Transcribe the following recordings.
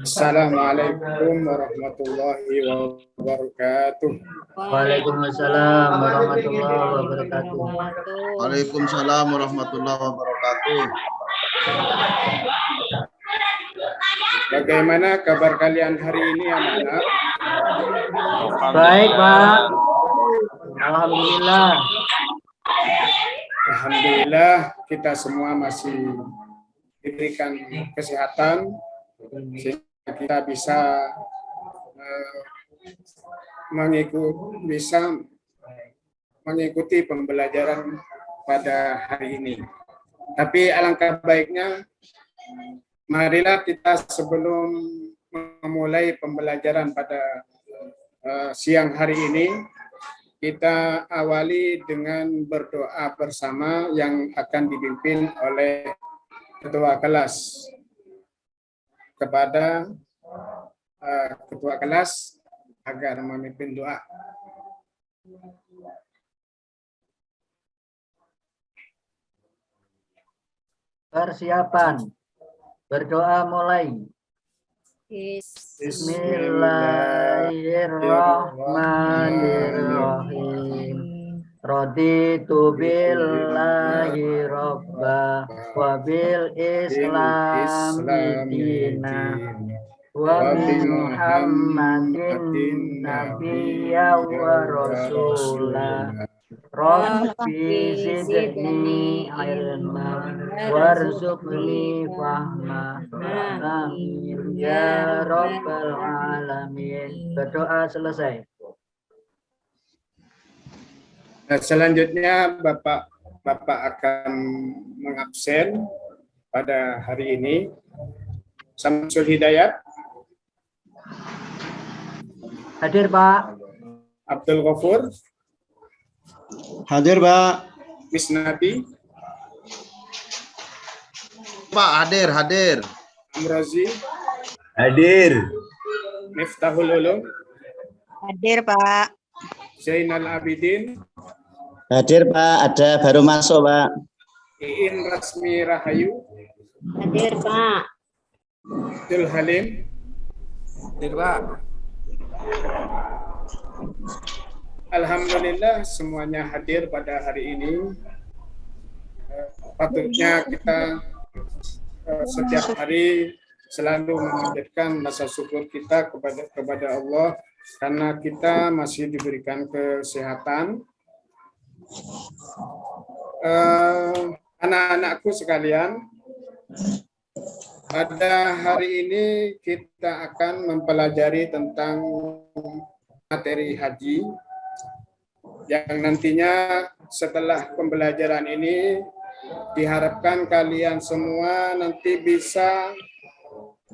Assalamualaikum warahmatullahi wabarakatuh. Waalaikumsalam warahmatullahi wabarakatuh. Waalaikumsalam warahmatullahi wabarakatuh. Bagaimana kabar kalian hari ini, anak-anak? Baik, Pak. Alhamdulillah. Alhamdulillah kita semua masih diberikan kesehatan sehingga kita bisa mengikuti pembelajaran pada hari ini. Tapi alangkah baiknya marilah kita sebelum memulai pembelajaran pada siang hari ini, kita awali dengan berdoa bersama yang akan dipimpin oleh ketua kelas. Kepada ketua kelas agar memimpin doa. Persiapan. Berdoa mulai. Bismillahirrahmanirrahim. Raditu billahi robba wa bil islami dina wa bi Muhammadin nabiyya wa rasula. Rabbi zidni ilma warzuqni fahma. Amin ya rabbal alamin. Berdoa selesai. Nah, selanjutnya Bapak akan mengabsen pada hari ini. Samsul Hidayat. Hadir, Pak. Abdul Ghafur. Hadir, Pak. Misnati. Pak, hadir. Amrozi. Hadir. Miftahul Ulum. Hadir, Pak. Zainal Abidin. Hadir, Pak. Ada baru masuk, Pak. Iin Rasmi Rahayu. Hadir, Pak. Abdul Halim. Hadir, Pak. Alhamdulillah semuanya hadir pada hari ini. Patutnya kita setiap hari selalu memanjatkan rasa syukur kita kepada Allah karena kita masih diberikan kesehatan. Anak-anakku sekalian, pada hari ini kita akan mempelajari tentang materi haji yang nantinya setelah pembelajaran ini diharapkan kalian semua nanti bisa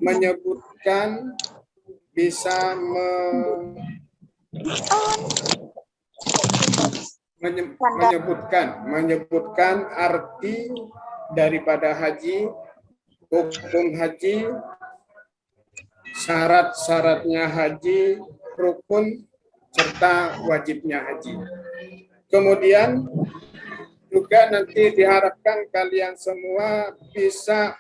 menyebutkan, menyebutkan arti daripada haji, hukum haji, syarat-syaratnya haji, rukun serta wajibnya haji. Kemudian juga nanti diharapkan kalian semua bisa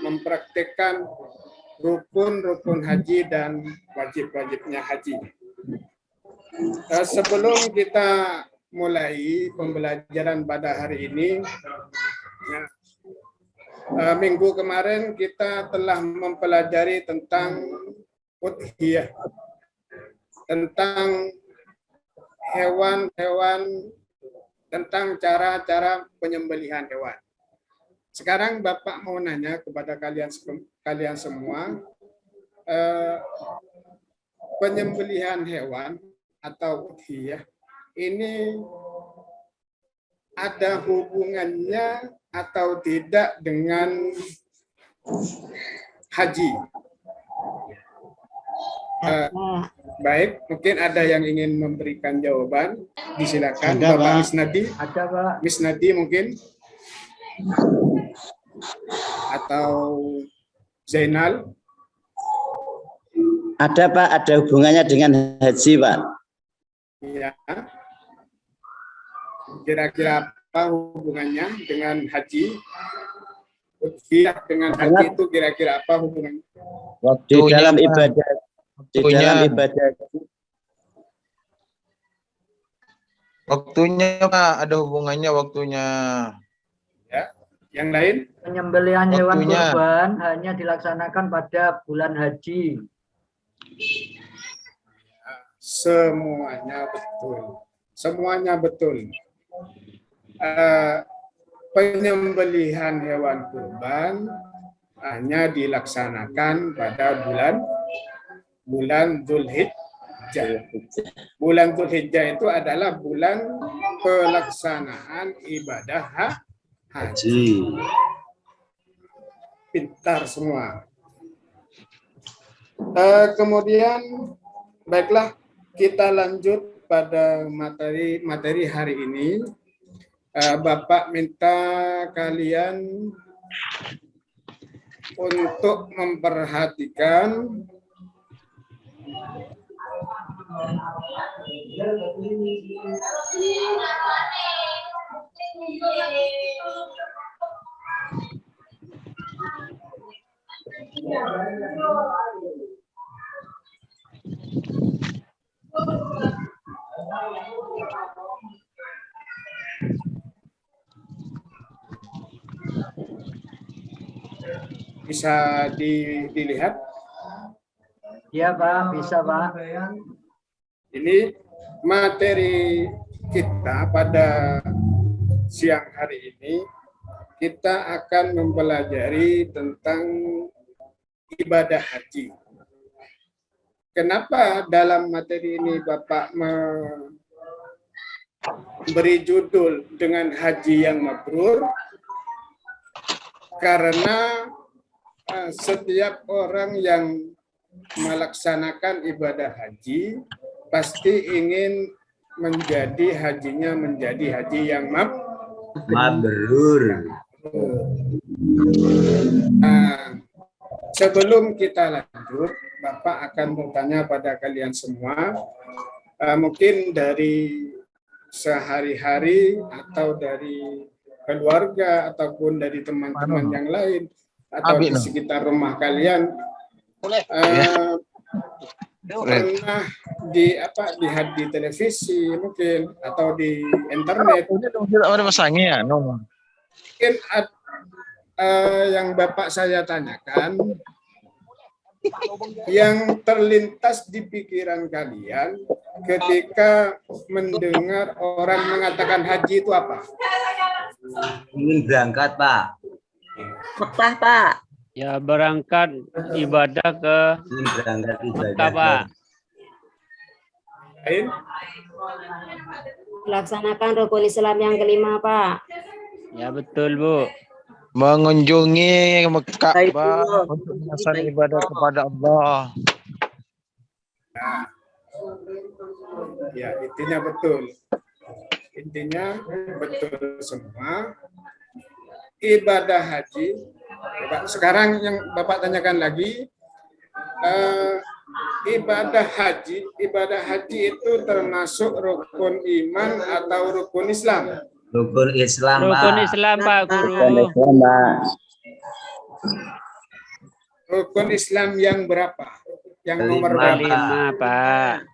mempraktikkan rukun-rukun haji dan wajib-wajibnya haji. Sebelum kita mulai pembelajaran pada hari ini, minggu kemarin kita telah mempelajari tentang udhiyah, tentang hewan-hewan, tentang cara-cara penyembelihan hewan. Sekarang Bapak mau nanya kepada kalian semua, penyembelihan hewan atau udhiyah ini ada hubungannya atau tidak dengan haji? Baik, mungkin ada yang ingin memberikan jawaban. Disilakan, ada, Bapak Pak. Misnadi. Ada, Pak. Misnadi mungkin, atau Zainal. Ada, Pak. Ada hubungannya dengan haji, Pak. Ya. Kira-kira apa hubungannya dengan haji? Iya, dengan haji itu kira-kira apa hubungannya? Di dalam ibadah, di dalam ibadah. Waktunya Pak, ada hubungannya waktunya. Ya, yang lain? Penyembelihan hewan Waktunya. kurban hanya dilaksanakan pada bulan haji. Semuanya betul. Semuanya betul. Penyembelihan hewan kurban hanya dilaksanakan pada bulan Dzulhijjah. Bulan Dzulhijjah itu adalah bulan pelaksanaan ibadah haji. Pintar semua. Kemudian baiklah, kita lanjut pada materi hari ini. Bapak minta kalian untuk memperhatikan bisa dilihat. Ya Pak, bisa Pak. Ini materi kita pada siang hari ini. Kita akan mempelajari tentang ibadah haji. Kenapa dalam materi ini Bapak memberi judul dengan haji yang mabrur? Karena setiap orang yang melaksanakan ibadah haji pasti ingin menjadi hajinya menjadi haji yang Mabrur. Sebelum kita lanjut, Bapak akan bertanya pada kalian semua, mungkin dari sehari-hari atau dari keluarga ataupun dari teman-teman yang lain atau di sekitar rumah kalian pernah dilihat di televisi mungkin atau di internet. Mungkin yang Bapak saya tanyakan, yang terlintas di pikiran kalian ketika mendengar orang mengatakan haji itu apa? Ingin berangkat, Pak. Mekah, Pak. Ya, berangkat ibadah ke Ingin berangkat ibadah. Mekah, Pak. Lain? Melaksanakan rukun Islam yang kelima, Pak. Ya, betul, Bu. Mengunjungi Ka'bah untuk melaksanakan ibadah kepada Allah. Ya, intinya betul. Intinya betul semua. Ibadah haji. Sekarang yang Bapak tanyakan lagi, ibadah haji itu termasuk rukun iman atau rukun Islam? Rukun Islam, Pak. Rukun Islam, Pak Guru. Rukun Islam yang berapa? Yang nomor berapa? 5, Pak.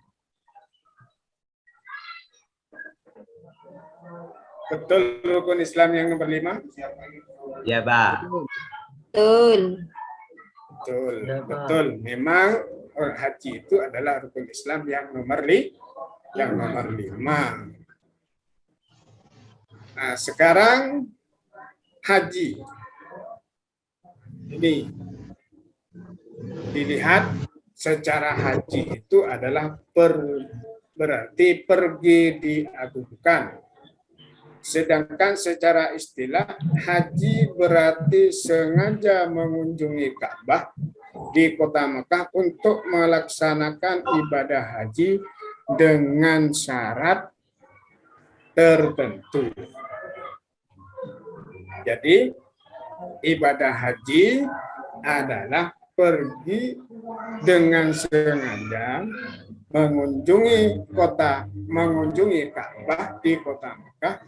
Betul, rukun Islam yang nomor 5? Ya, Pak. Betul. Betul, betul. Memang haji itu adalah rukun Islam yang nomor 5. Nah, sekarang haji. Ini dilihat secara haji itu adalah berarti pergi diagungkan. Sedangkan secara istilah haji berarti sengaja mengunjungi Ka'bah di kota Mekah untuk melaksanakan ibadah haji dengan syarat tertentu. Jadi ibadah haji adalah pergi dengan sengaja mengunjungi Ka'bah di kota Mekah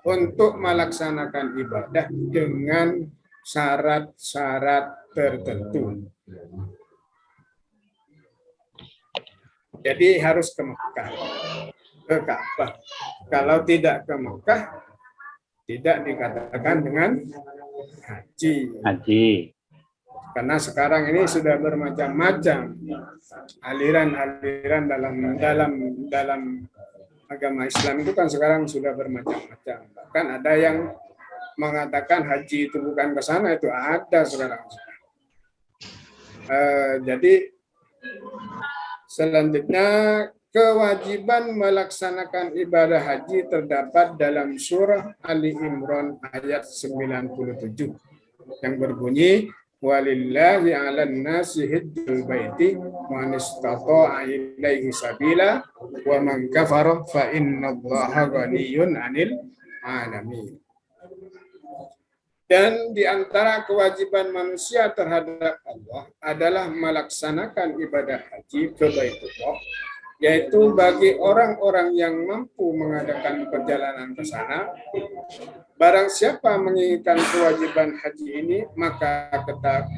untuk melaksanakan ibadah dengan syarat-syarat tertentu. Jadi harus ke Mekah, ke Ka'bah. Kalau tidak ke Mekah, tidak dikatakan dengan haji. Karena sekarang ini sudah bermacam-macam aliran-aliran dalam agama Islam itu kan sekarang sudah bermacam-macam. Bahkan ada yang mengatakan haji itu bukan ke sana, itu ada sekarang. Jadi selanjutnya kewajiban melaksanakan ibadah haji terdapat dalam surah Ali Imran ayat 97 yang berbunyi walillahi 'alan nasi hajjul baiti man istata'a ilaihi sabila wa man kafara fa innallaha ghaniyyun 'anil 'alamin. Dan di antara kewajiban manusia terhadap Allah adalah melaksanakan ibadah haji ke Baitullah, yaitu bagi orang-orang yang mampu mengadakan perjalanan ke sana. Barang siapa menginginkan kewajiban haji ini, maka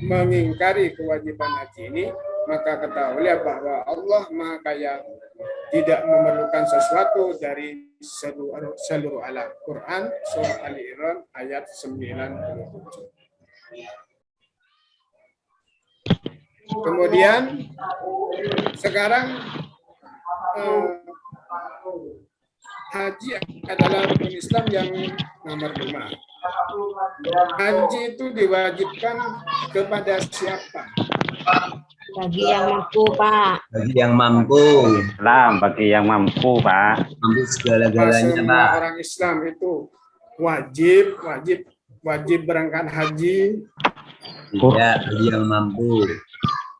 mengingkari kewajiban haji ini, maka ketahuilah bahwa Allah Maha Kaya, tidak memerlukan sesuatu dari seluruh alam. Quran surah Ali Imran ayat 97. Kemudian sekarang haji adalah rukun Islam yang nomor 5. Haji itu diwajibkan kepada siapa? Bagi yang mampu, Pak. Bagi yang mampu. Bagi yang mampu, Pak. Mampu segala-galanya, Semua Pak. orang Islam itu wajib berangkat haji. Tidak, bagi yang mampu.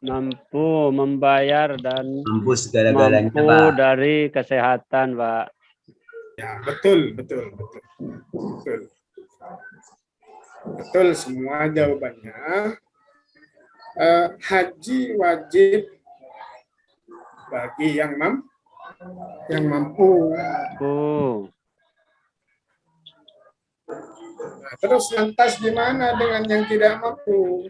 Mampu membayar dan Mampu segala-galanya, mampu Pak. dari kesehatan, Pak. Ya, betul. Betul semua jawabannya. Haji wajib bagi yang mampu. Nah, terus lantas gimana dengan yang tidak mampu?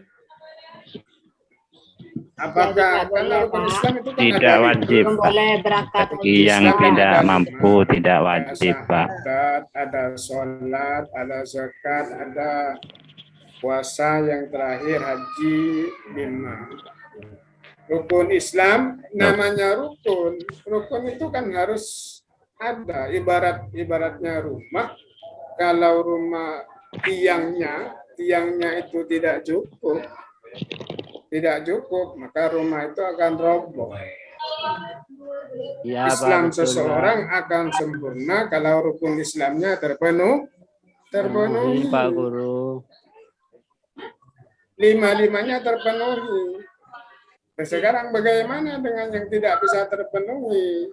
Apakah karena rukun Islam itu kan Tidak ada wajib, Belum boleh berangkat. Bagi yang tidak mampu tidak wajib, Pak. Ada sholat, ada zakat, ada puasa, yang terakhir haji 5. Rukun Islam namanya rukun. Rukun itu kan harus ada. Ibaratnya rumah. Kalau rumah tiangnya itu tidak cukup, maka rumah itu akan roboh. Ya, Islam Pak, betul, seseorang akan sempurna kalau rukun Islamnya terpenuhi. Pak Guru. 5-5-nya terpenuhi. Nah, sekarang bagaimana dengan yang tidak bisa terpenuhi?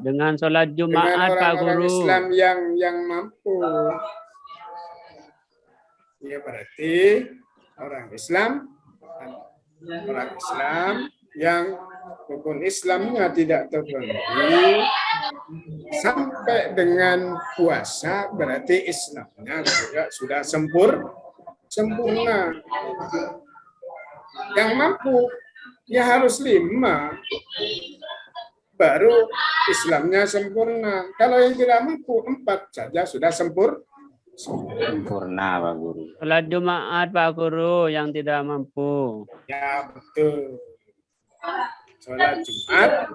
Dengan sholat Dengan Jumat, Pak orang-orang Guru. Islam yang mampu. Ya, berarti orang Islam yang rukun Islamnya tidak terpenuhi sampai dengan puasa, berarti Islamnya sudah sempurna. Yang mampu ya harus 5, baru Islamnya sempurna. Kalau yang tidak mampu 4 saja sudah sempurna, Pak Guru. Sholat Jumat, Pak Guru, yang tidak mampu. Ya, betul. Sholat Jumat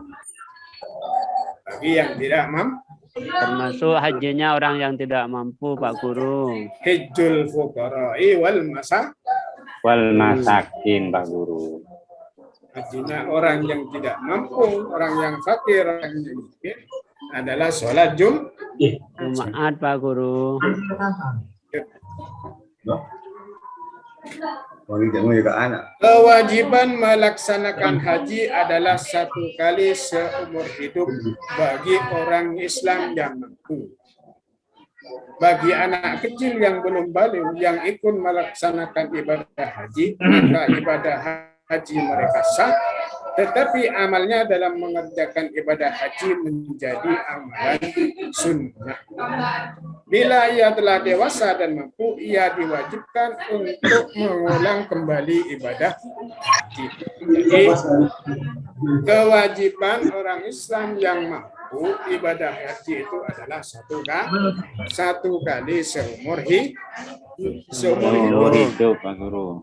bagi yang tidak mampu. Termasuk hajinya orang yang tidak mampu, Pak Guru. Hajjul fuqara'i wal masakin, Pak Guru. hajinya orang yang tidak mampu, orang yang fakir, orang yang miskin adalah sholat Jumat, Pak Guru. Kewajiban melaksanakan haji adalah 1 kali seumur hidup bagi orang Islam yang mampu. Bagi anak kecil yang belum balik yang ikut melaksanakan ibadah haji, maka ibadah haji mereka sah tetapi amalnya dalam mengerjakan ibadah haji menjadi amalan sunnah. Bila ia telah dewasa dan mampu, ia diwajibkan untuk mengulang kembali ibadah haji. Jadi, kewajiban orang Islam yang mampu ibadah haji itu adalah satu kali seumur hidup. Pak Guru.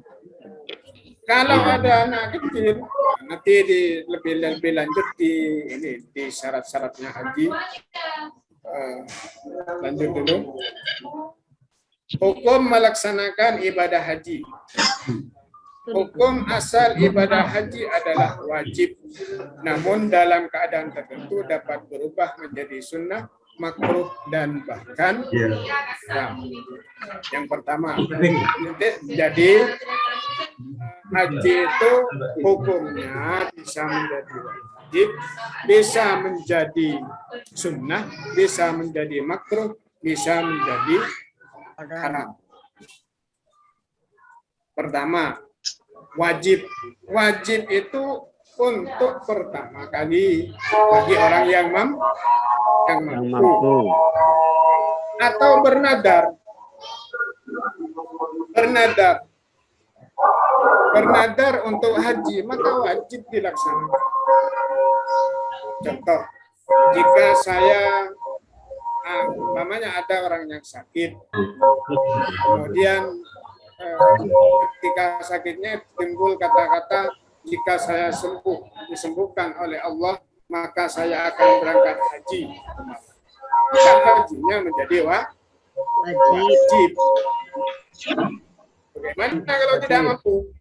Kalau ada anak kecil, nanti lebih lanjut di syarat-syaratnya haji. Lanjut dulu. Hukum melaksanakan ibadah haji. Hukum asal ibadah haji adalah wajib, namun dalam keadaan tertentu dapat berubah menjadi sunnah, makruh, dan bahkan haram. Yang pertama, jadi haji itu hukumnya bisa menjadi wajib, bisa menjadi sunnah, bisa menjadi makruh, bisa menjadi haram. Pertama, wajib. Wajib itu untuk pertama kali bagi orang yang mampu atau bernadar untuk haji, maka wajib dilaksanakan. Contoh, jika saya namanya ada orang yang sakit, kemudian ketika sakitnya timbul kata-kata, jika saya disembuhkan oleh Allah, maka saya akan berangkat haji. Maka hajinya menjadi wajib. Bagaimana kalau tidak mampu?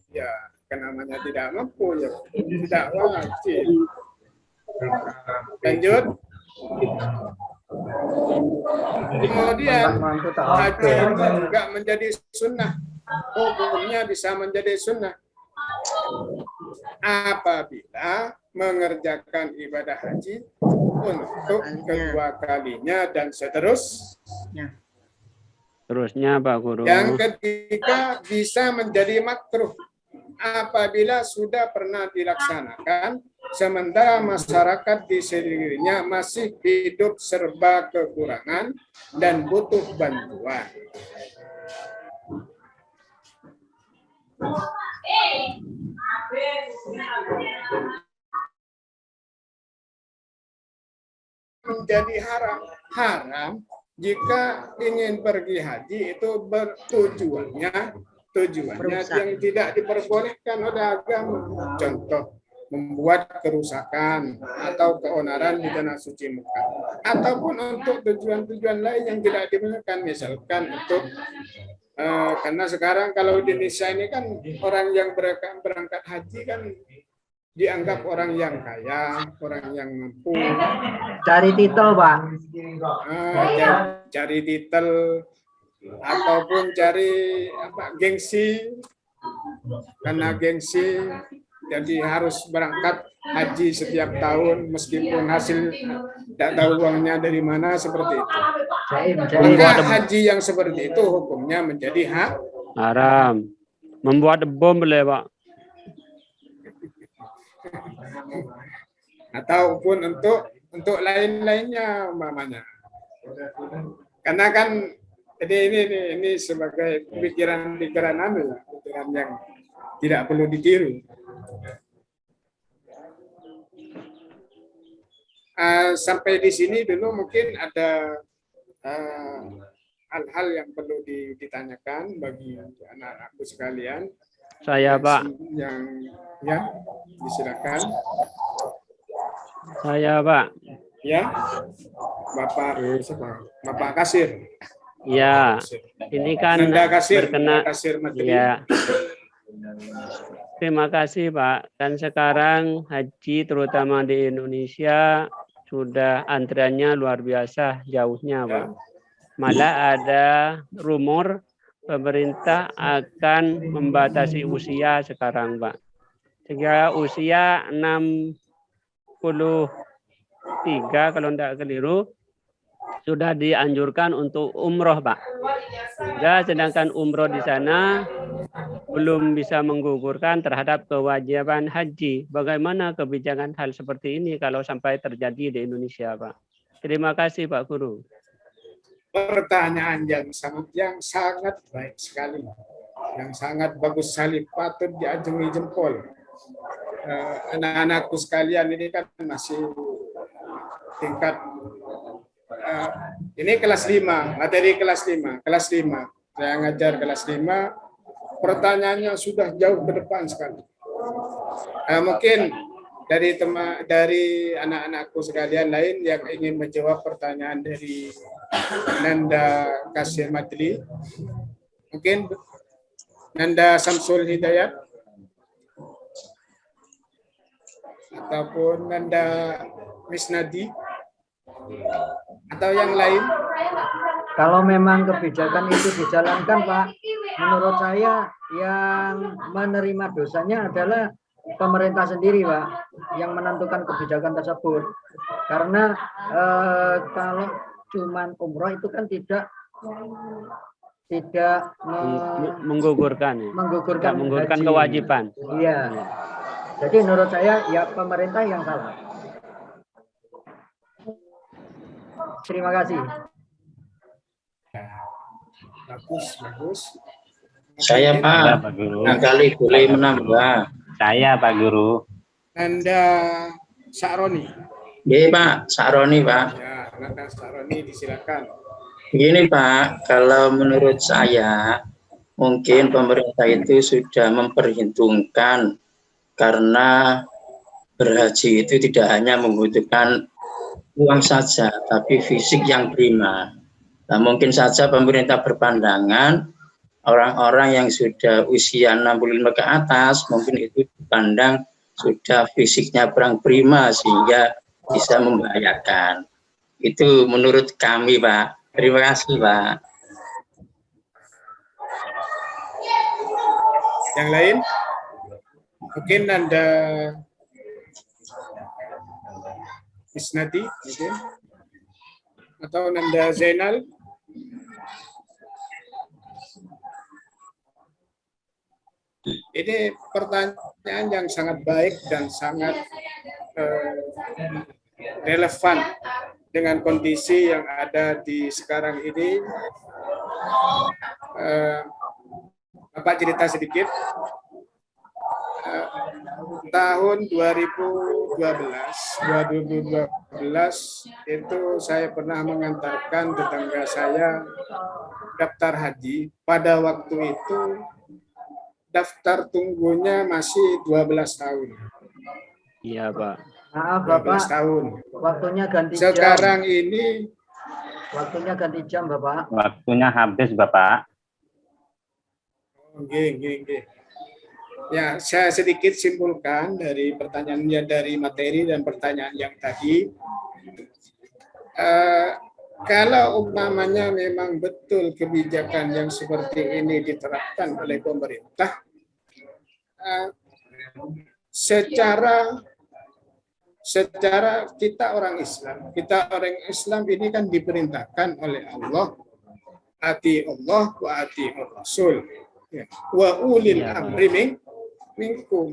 Ya, namanya tidak mampu, ya tidak wajib. Lanjut. Kemudian haji juga menjadi sunnah. Hukumnya bisa menjadi sunnah apabila mengerjakan ibadah haji untuk kedua kalinya dan seterusnya. Terusnya Pak Guru. Yang ketiga, bisa menjadi makruh apabila sudah pernah dilaksanakan sementara masyarakat di sekelilingnya masih hidup serba kekurangan dan butuh bantuan. Menjadi haram jika ingin pergi haji itu tujuannya yang tidak diperbolehkan oleh agama. Contoh, membuat kerusakan atau keonaran di tanah suci Mekah, ataupun untuk tujuan-tujuan lain yang tidak dibenarkan, misalkan untuk karena sekarang kalau di Indonesia ini kan orang yang berangkat haji kan dianggap orang yang kaya, orang yang mampu. Cari titel, Pak. Cari titel ataupun cari gengsi. Karena gengsi jadi harus berangkat haji setiap tahun meskipun hasil tidak tahu uangnya dari mana, seperti itu. Maka haji yang seperti itu hukumnya menjadi haram. Membuat bom boleh, Pak. Ataupun untuk lain-lainnya umpamanya. Karena kan ini sebagai pikiran pikiran yang tidak perlu ditiru. Sampai di sini dulu mungkin ada hal-hal yang perlu ditanyakan bagi anak-anakku sekalian. Saya, Pak. Ya, disilakan. Saya, Pak. Ya, Bapak Kasir. Ya, ini kan Kasir, berkena. Kasir Ya. Terima kasih, Pak. Kan sekarang haji terutama di Indonesia sudah antriannya luar biasa jauhnya, Pak. Malah ada rumor pemerintah akan membatasi usia sekarang, Pak. Sehingga usia 63 kalau tidak keliru sudah dianjurkan untuk umroh, Pak. Sedangkan umroh di sana belum bisa menggugurkan terhadap kewajiban haji. Bagaimana kebijakan hal seperti ini kalau sampai terjadi di Indonesia, Pak? Terima kasih, Pak Guru. Pertanyaan yang sangat baik sekali, yang sangat bagus sekali, patut diacungi jempol. Anak-anakku sekalian, ini kan masih tingkat ini kelas 5, materi kelas 5. Saya ngajar kelas 5, pertanyaannya sudah jauh ke depan sekali. Mungkin dari anak-anakku sekalian lain yang ingin menjawab pertanyaan dari Nanda Kasir Madli, mungkin Nanda Samsul Hidayat ataupun Nanda Misnadi atau yang lain. Kalau memang kebijakan itu dijalankan, Pak, menurut saya yang menerima dosanya adalah pemerintah sendiri, Pak, yang menentukan kebijakan tersebut. Karena kalau cuman umroh itu kan tidak menggugurkan haji. Kewajiban. Iya. Jadi menurut saya ya pemerintah yang salah. Terima kasih. Bagus. Saya Pak, Pak Guru. kali boleh menambah. Saya Pak Guru. Nanda Sa'roni. Iya Pak, Sa'roni Pak. Ya, Nanda Sa'roni, disilakan. Begini Pak, kalau menurut saya mungkin pemerintah itu sudah memperhitungkan karena berhaji itu tidak hanya membutuhkan uang saja, tapi fisik yang prima. Nah, mungkin saja pemerintah berpandangan orang-orang yang sudah usia 65 ke atas mungkin itu dipandang sudah fisiknya kurang prima sehingga bisa membahayakan. Itu menurut kami, Pak. Terima kasih, Pak. Yang lain? Mungkin Nanda Isnati, mungkin? Atau Nanda Zainal? Ini pertanyaan yang sangat baik dan sangat relevan dengan kondisi yang ada di sekarang ini. Bapak cerita sedikit. Tahun 2012 itu saya pernah mengantarkan tetangga saya daftar haji. Pada waktu itu daftar tunggunya masih 12 tahun. Iya, Pak. Maaf, Bapak. 12 tahun. Waktunya ganti jam. Sekarang ini Waktunya ganti jam, Bapak. Waktunya habis, Bapak. Nggih. Ya, saya sedikit simpulkan dari pertanyaannya, dari materi dan pertanyaan yang tadi. Kalau umpamanya memang betul kebijakan yang seperti ini diterapkan oleh pemerintah, secara kita orang Islam ini kan diperintahkan oleh Allah, ati Allah wa ati Rasul, wa ulil amri minkum.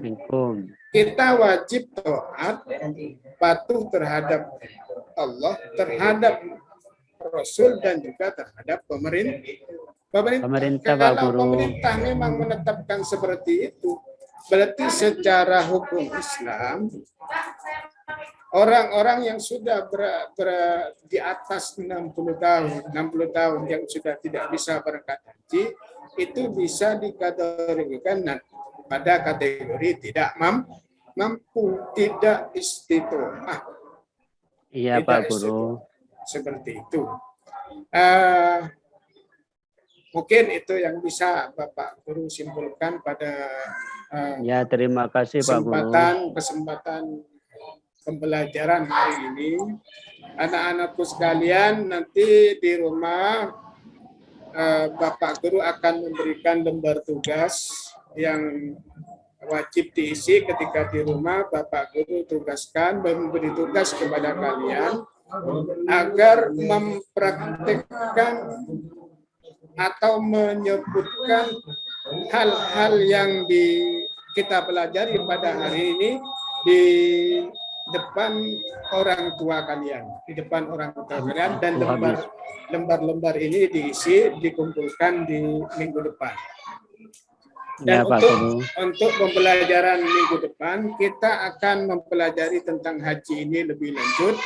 Kita wajib taat, patuh terhadap Allah, terhadap Rasul, dan juga terhadap pemerintah. Kalau pemerintah memang menetapkan seperti itu, berarti secara hukum Islam, orang-orang yang sudah di atas 60 tahun yang sudah tidak bisa berangkat haji, itu bisa dikategorikan pada kategori tidak mampu, tidak istiqomah. Iya, Pak Guru. Seperti itu. Mungkin itu yang bisa Bapak Guru simpulkan pada ya, terima kasih Pak Guru. Kesempatan pembelajaran hari ini. Anak-anakku sekalian, nanti di rumah Bapak Guru akan memberikan lembar tugas yang wajib diisi ketika di rumah. Bapak Guru tugaskan, memberi tugas kepada kalian agar mempraktikkan atau menyebutkan hal-hal yang kita pelajari pada hari ini di depan orang tua kalian, dan lembar-lembar ini dikumpulkan di minggu depan. Dan Ya, Pak Guru. untuk pembelajaran minggu depan, kita akan mempelajari tentang haji ini lebih lanjut.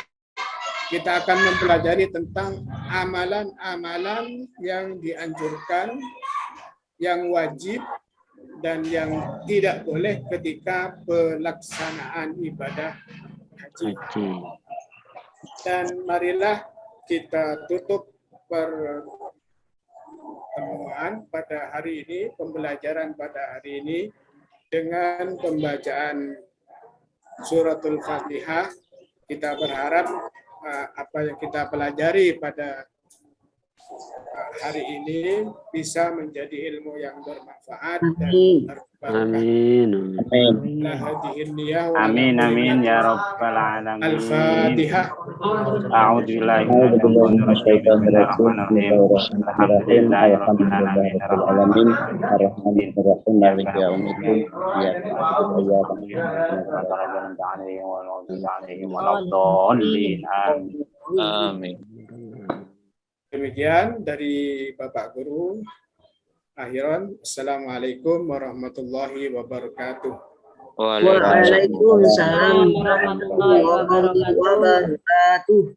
Kita akan mempelajari tentang amalan-amalan yang dianjurkan, yang wajib, dan yang tidak boleh ketika pelaksanaan ibadah haji. Dan marilah kita tutup pertemuan pada hari ini, pembelajaran pada hari ini dengan pembacaan suratul Fatihah. Kita berharap apa yang kita pelajari pada hari ini bisa menjadi ilmu yang bermanfaat dan berbarokah. Amin. Amin amin ya rabbal alamin. Al-Fatihah. A'udzu billahi minasyaitonir rajim. Alhamdulillahirabbil alamin. Arrahmanirrahim. Maliki yaumiddin. Amin. Demikian dari Bapak Guru. Akhiran, Assalamualaikum warahmatullahi wabarakatuh. Waalaikumsalam. Waalaikumsalam warahmatullahi wabarakatuh.